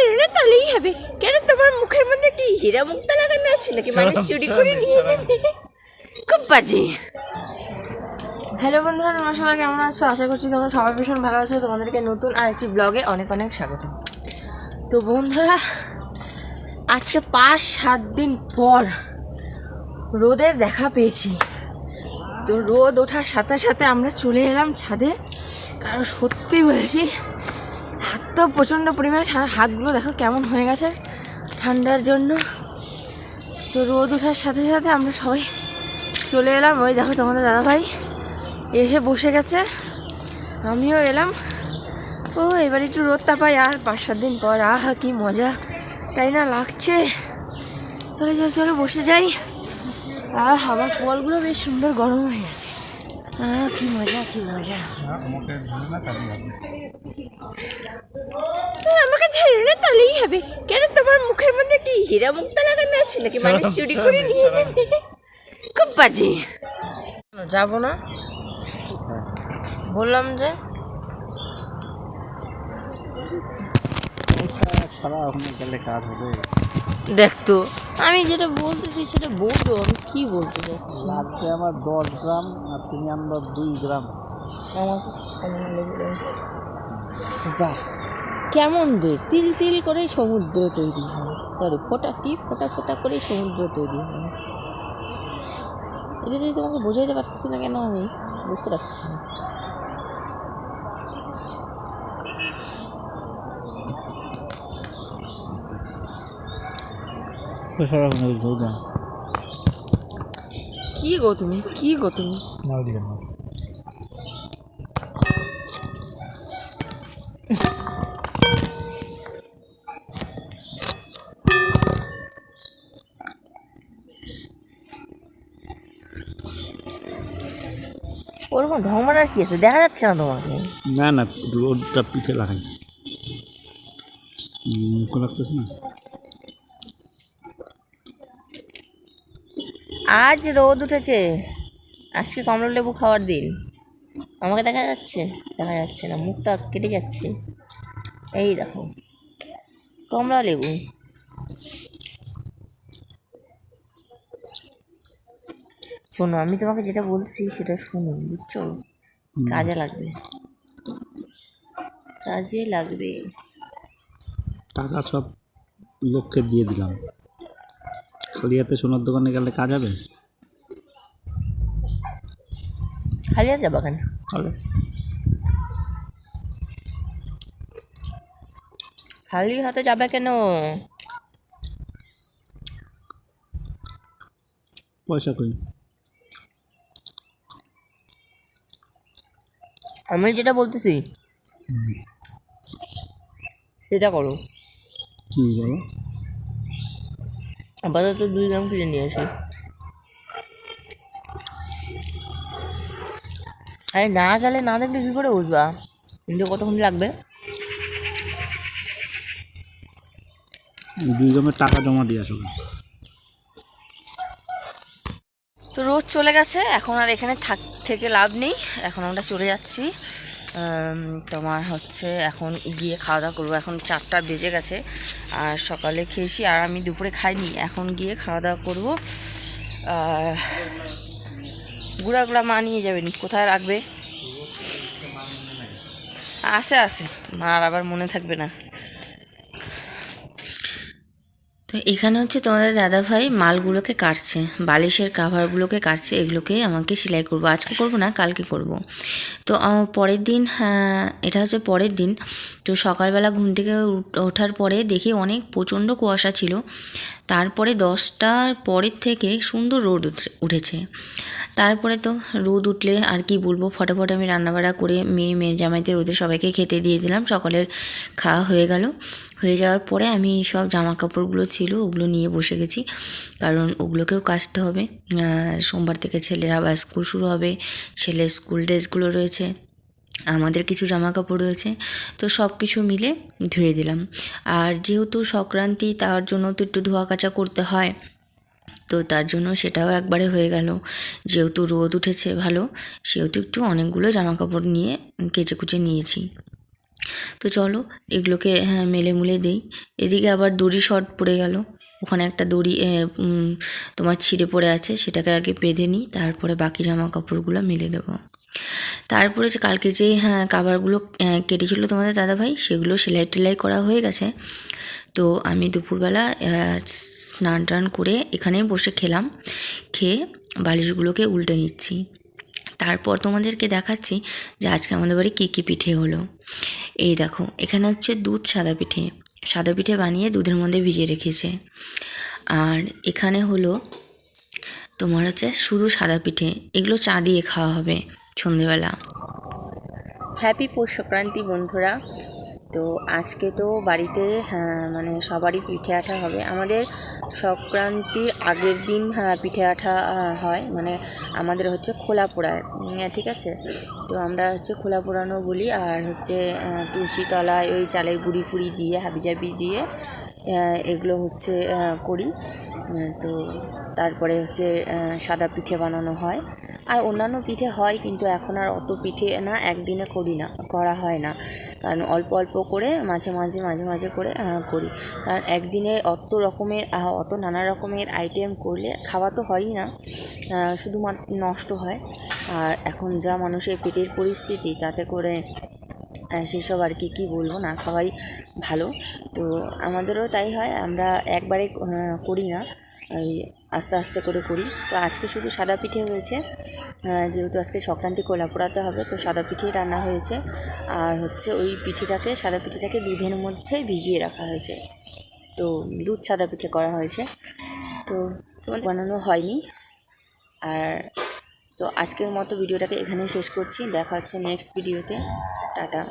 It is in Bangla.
ঝেড়ে তাহলেই হবে। কেন তোমার মুখের মধ্যে কি হীরা মুক্তা লাগানো আছে নাকি মানুষ চুরি করে নিয়ে যাবে? খুব বাজে। হ্যালো বন্ধুরা, তোমরা সবাই কেমন আছো? আশা করছি তোমরা সবাই ভীষণ ভালো আছো। তোমাদেরকে নতুন আরেকটি ব্লগে অনেক অনেক স্বাগত। তো বন্ধুরা, আজকে 5-7 দিন পর রোদের দেখা পেয়েছি। তো রোদ ওঠার সাথে সাথে আমরা চলে এলাম ছাদে, কারণ সত্যি বলছি এত প্রচণ্ড পরিমাণে হাতগুলো দেখো কেমন হয়ে গেছে ঠান্ডার জন্য। তো রোদ ওঠার সাথে সাথে আমরা সবাই চলে এলাম। ওই দেখো তোমাদের দাদাভাই এসে বসে গেছে, আমিও এলাম। ও এবার একটু রোদটা পাই, আর 5-7 দিন পর আহা কি মজা, তাই না লাগছে। চলে চলো চলো বসে যাই। আমার কলগুলো বেশ সুন্দর গরম হয়ে গেছে। কি মজা কি মজা। আমাকে ঝেড়ে না তাহলেই হবে। কেন তোমার মুখের মধ্যে কি হীরা মুক্তা লাগানো আছে নাকি মানুষ চুরি করে নিয়ে যাবে? খুব বাজে। যাবো না বললাম যে দেখ, তো আমি যেটা বলতেছি সেটা বলবো। আমি কি বলতে চাচ্ছি, লাগবে আমার 10 গ্রাম আর তুমি আনবা 2 গ্রাম। বাহ, কেমন রে, তিল তিল করে সমুদ্র তৈরি হয়। সরি, ফোটা ফোটা করে সমুদ্র তৈরি হয়। এটা যদি তোমাকে বোঝাইতে পারছি না কেন, আমি বুঝতে পারছি না। কি গো তুমি ওরকম ঢং মারার কি আছে? দেখা যাচ্ছে না তোমাকে? না না, রোদটা পিঠে লাগাই, মুখ লাগতেছে না। আজ রোদ উঠেছে, আজকে কমলা লেবু খাওয়ার দিন। আমাকে দেখা যাচ্ছে? দেখা যাচ্ছে না, মুখটা কেটে যাচ্ছে। এই দেখো কমলা লেবু। শোনো, আমি তোমাকে যেটা বলছি সেটা শোনো, বুঝছো? কাজে লাগবে। টাকা সব লোককে দিয়ে দিলাম, খালি হাতে সোনার দোকানে গেলে কাজ হবে? খালি হাতে যাবা কেন? হবে। খালি হাতে যাবে কেন? পয়সা কই? আমি যেটা বলতেছি সেটা করো। কি বলো? আপাতত 2 গ্রাম কিনে নিয়ে আসি। আরে না গেলে না দেখলে কী করে বুঝবা কিন্তু কতক্ষণ লাগবে? 2 গ্রামের টাকা জমা দিয়ে আসো। তো রোদ চলে গেছে, এখন আর এখানে থেকে লাভ নেই। এখন আমরা চলে যাচ্ছি। তোমার হচ্ছে এখন গিয়ে খাওয়া দাওয়া করবো। এখন 4টা বেজে গেছে, আর সকালে খেয়েছি, আর আমি দুপুরে খাইনি। এখন গিয়ে খাওয়া দাওয়া করবো। গুঁড়া মা নিয়ে যাবেনি, কোথায় রাখবে? আছে মার আবার মনে থাকবে না। তো এখানে হচ্ছে তোমাদের দাদাভাই মালগুলোকে কাটছে, বালিশের কাভারগুলোকে কাটছে। এগুলোকে আমাকে সেলাই করবো, আজকে করবো না, কালকে করব। তো পরের দিন, এটা হচ্ছে পরের দিন। তো সকালবেলা ঘুম থেকে ওঠার পরে দেখি অনেক প্রচণ্ড কুয়াশা ছিল। তারপরে 10টার পরের থেকে সুন্দর রোদ উঠেছে। তারপরে তো রোদ উঠলে আর কি বলবো, ফটাফট আমি রান্নাবাড়া করে মেয়ে জামাইদের ওদের সবাইকে খেতে দিয়ে দিলাম। সকালের খাওয়া হয়ে গেল। হয়ে যাওয়ার পরে আমি সব জামা কাপড়গুলো ছিল ওগুলো নিয়ে বসে গেছি, কারণ ওগুলোকেও কাচতে হবে। সোমবার থেকে ছেলের আবার স্কুল শুরু হবে, ছেলের স্কুল ড্রেসগুলো রয়েছে, আমাদের কিছু জামা কাপড় রয়েছে। তো সব কিছু মিলে ধুয়ে দিলাম। আর যেহেতু সংক্রান্তি, তার জন্য তো একটু ধোয়া কাচা করতে হয়, তো তার জন্য সেটাও একবারে হয়ে গেল। যেহেতু রোদ উঠেছে ভালো, সেহেতু একটু অনেকগুলো জামা কাপড় নিয়ে কেচে কুচে নিয়েছি। তো চলো এগুলোকে মেলে মুলে দিই। এদিকে আবার দড়ি শর্ট পড়ে গেল, ওখানে একটা দড়ি তোমার ছিঁড়ে পড়ে আছে, সেটাকে আগে বেঁধে নিই, তারপরে বাকি জামা কাপড়গুলো মেলে দেবো। তারপরে যে কালকে যে কাভারগুলো কেটেছিল তোমাদের দাদাভাই, সেগুলো সেলাই টেলাই করা হয়ে গেছে। তো আমি দুপুরবেলা স্নান টান করে এখানেই বসে খেলাম, খেয়ে বালিশগুলোকে উল্টে নিচ্ছি। তারপর তোমাদেরকে দেখাচ্ছি যে আজকে আমাদের বাড়ি কী কী পিঠে হলো। এই দেখো, এখানে হচ্ছে দুধ সাদা পিঠে, সাদা পিঠে বানিয়ে দুধের মধ্যে ভিজিয়ে রেখেছে। আর এখানে হলো তোমার হচ্ছে শুধু সাদা পিঠে, এগুলো চা দিয়ে খাওয়া হবে সন্ধেবেলা। হ্যাপি পৌষ সংক্রান্তি বন্ধুরা। তো আজকে তো বাড়িতে মানে সবারই পিঠে আঠা হবে। আমাদের সংক্রান্তির আগের দিন পিঠে আঠা হয়, মানে আমাদের হচ্ছে খোলা পোড়ায়, ঠিক আছে। তো আমরা হচ্ছে খোলা পোড়ানো বলি। আর হচ্ছে তুলসী তলায় ওই চালের গুঁড়ি ফুড়ি দিয়ে হাবিজাবি দিয়ে এগুলো হচ্ছে করি। তো তারপরে হচ্ছে সাদা পিঠে বানানো হয়। আর অন্যান্য পিঠে হয়, কিন্তু এখন আর অত পিঠে না একদিনে করা হয় না, কারণ অল্প অল্প করে মাঝে মাঝে করে করি। কারণ একদিনে অত নানা রকমের আইটেম করলে খাওয়া তো হয়ই না, শুধুমাত্র নষ্ট হয়। আর এখন যা মানুষের পেটের পরিস্থিতি, তাতে করে সেসব আর কি বলবো, না খাওয়াই ভালো। তো আমাদেরও তাই হয়, আমরা একবারে করি না, ওই আস্তে আস্তে করে করি। তো আজকে শুধু সাদা পিঠে হয়েছে, যেহেতু আজকে সংক্রান্তি কোলা পোড়াতে হবে, তো সাদা পিঠেই রান্না হয়েছে। আর হচ্ছে ওই সাদা পিঠেটাকে দুধের মধ্যে ভিজিয়ে রাখা হয়েছে, তো দুধ সাদা পিঠে করা হয়েছে। তো তোমাদের বানানো হয়নি। আর তো আজকের মতো ভিডিওটাকে এখানেই শেষ করছি, দেখা হচ্ছে নেক্সট ভিডিওতে। টাটা।